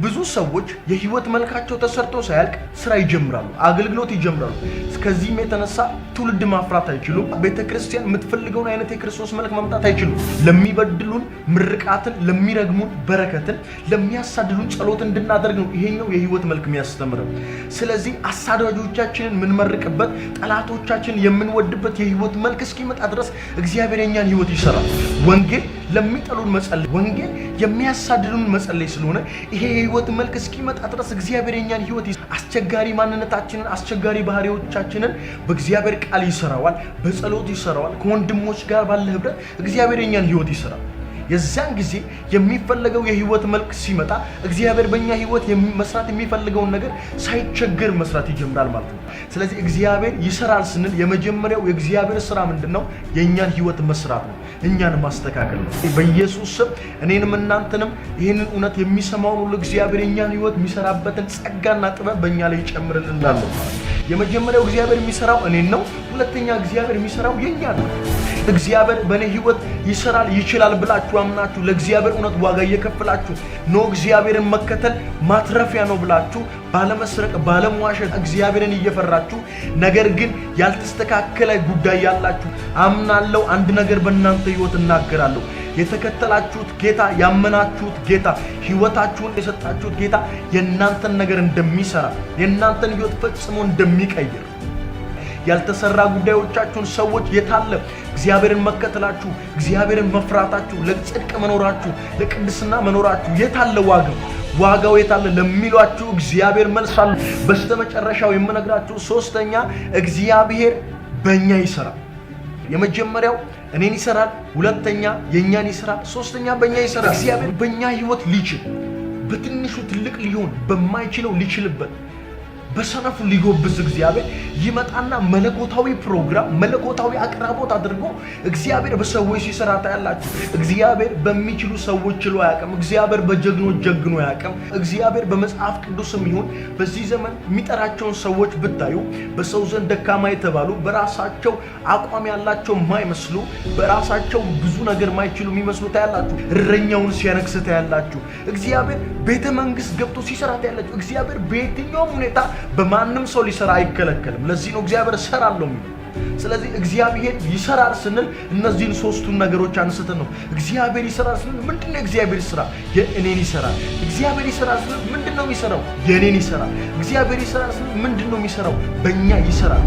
ብዙ ሰዎች የህይወት መልካቸው ተሰርቶ ሳያልቅ ስራ ይጀምራሉ፣ አገልግሎት ይጀምራሉ። ከዚህም የተነሳ ትውልድ ማፍራት አይችሉም። ቤተክርስቲያን የምትፈልገውን አይነት የክርስቶስ መልክ ማምጣት አይችሉም። ለሚበድሉን ምርቃትን፣ ለሚረግሙን በረከትን፣ ለሚያሳድዱን ጸሎት እንድናደርግ ነው ይሄኛው የህይወት መልክ የሚያስተምረው። ስለዚህ አሳዳጆቻችንን የምንመርቅበት፣ ጠላቶቻችንን የምንወድበት የህይወት መልክ እስኪመጣ ድረስ እግዚአብሔር የኛን ህይወት ይሰራል። ወንጌል ለሚጠሉን መጸለይ፣ ወንጌል የሚያሳድዱን መጸለይ ስለሆነ ይሄ የህይወት መልክ እስኪመጣ ድረስ እግዚአብሔር የኛን ህይወት አስቸጋሪ ማንነታችንን፣ አስቸጋሪ ባህሪዎቻችንን በእግዚአብሔር ቃል ይሰራዋል፣ በጸሎት ይሰራዋል። ከወንድሞች ጋር ባለ ህብረት እግዚአብሔር የኛን ህይወት ይሰራል። የዛን ጊዜ የሚፈልገው የህይወት መልክ ሲመጣ እግዚአብሔር በእኛ ህይወት መስራት የሚፈልገውን ነገር ሳይቸገር መስራት ይጀምራል ማለት ነው። ስለዚህ እግዚአብሔር ይሰራል ስንል የመጀመሪያው የእግዚአብሔር ስራ ምንድነው? የኛን ህይወት መስራት ነው፣ እኛን ማስተካከል ነው። በኢየሱስ ስም እኔንም እናንተንም ይህንን እውነት የሚሰማውን ሁሉ እግዚአብሔር የኛን ህይወት የሚሰራበትን ጸጋና ጥበብ በእኛ ላይ ይጨምርልናል ማለት ነው። የመጀመሪያው እግዚአብሔር የሚሰራው እኔን ነው። ሁለተኛ እግዚአብሔር የሚሰራው የኛን ነው። እግዚአብሔር በእኔ ህይወት ይሰራል ይችላል ብላችሁ አምናችሁ ለእግዚአብሔር እውነት ዋጋ እየከፈላችሁ ነው እግዚአብሔርን መከተል ማትረፊያ ነው ብላችሁ ባለመስረቅ ባለመዋሸት እግዚአብሔርን እየፈራችሁ ነገር ግን ያልተስተካከለ ጉዳይ ያላችሁ አምናለሁ አንድ ነገር በእናንተ ህይወት እናገራለሁ። የተከተላችሁት ጌታ፣ ያመናችሁት ጌታ፣ ህይወታችሁን የሰጣችሁት ጌታ የእናንተን ነገር እንደሚሰራ፣ የእናንተን ህይወት ፈጽሞ እንደሚቀይር፣ ያልተሰራ ጉዳዮቻችሁን ሰዎች የታለ እግዚአብሔርን መከተላችሁ፣ እግዚአብሔርን መፍራታችሁ፣ ለጽድቅ መኖራችሁ፣ ለቅድስና መኖራችሁ የታለ ዋጋው የታለ ለሚሏችሁ እግዚአብሔር መልስ አለ። በስተመጨረሻው የምነግራችሁ ሶስተኛ እግዚአብሔር በእኛ ይሰራል። የመጀመሪያው እኔን ይሰራል፣ ሁለተኛ የኛን ይሰራል፣ ሶስተኛ በእኛ ይሰራል። እግዚአብሔር በእኛ ህይወት ሊችል በትንሹ ትልቅ ሊሆን በማይችለው ሊችልበት በሰነፉ ሊጎብዝ እግዚአብሔር ይመጣና መለኮታዊ ፕሮግራም መለኮታዊ አቅራቦት አድርጎ እግዚአብሔር በሰዎች ሲሰራ ታያላችሁ። እግዚአብሔር በሚችሉ ሰዎች ችሎ አያውቅም። እግዚአብሔር በጀግኖች ጀግኖ አያውቅም። እግዚአብሔር በመጽሐፍ ቅዱስም ይሁን በዚህ ዘመን የሚጠራቸውን ሰዎች ብታዩ በሰው ዘንድ ደካማ የተባሉ በራሳቸው አቋም ያላቸው የማይመስሉ በራሳቸው ብዙ ነገር ማይችሉ የሚመስሉ ታያላችሁ። እረኛውን ሲያነግስ ታያላችሁ። እግዚአብሔር ቤተ መንግስት ገብቶ ሲሰራ ታያላችሁ። እግዚአብሔር በየትኛውም ሁኔታ በማንም ሰው ሊሰራ አይከለከልም። ለዚህ ነው እግዚአብሔር እሰራለሁ የሚለው። ስለዚህ እግዚአብሔር ይሰራል ስንል እነዚህን ሶስቱን ነገሮች አንስተን ነው። እግዚአብሔር ይሰራል ስንል ምንድነው እግዚአብሔር ስራ? የእኔን ይሰራል። እግዚአብሔር ይሰራል ስንል ምንድነው የሚሰራው? የእኔን ይሰራል። እግዚአብሔር ይሰራል ስንል ምንድነው የሚሰራው? በእኛ ይሰራል።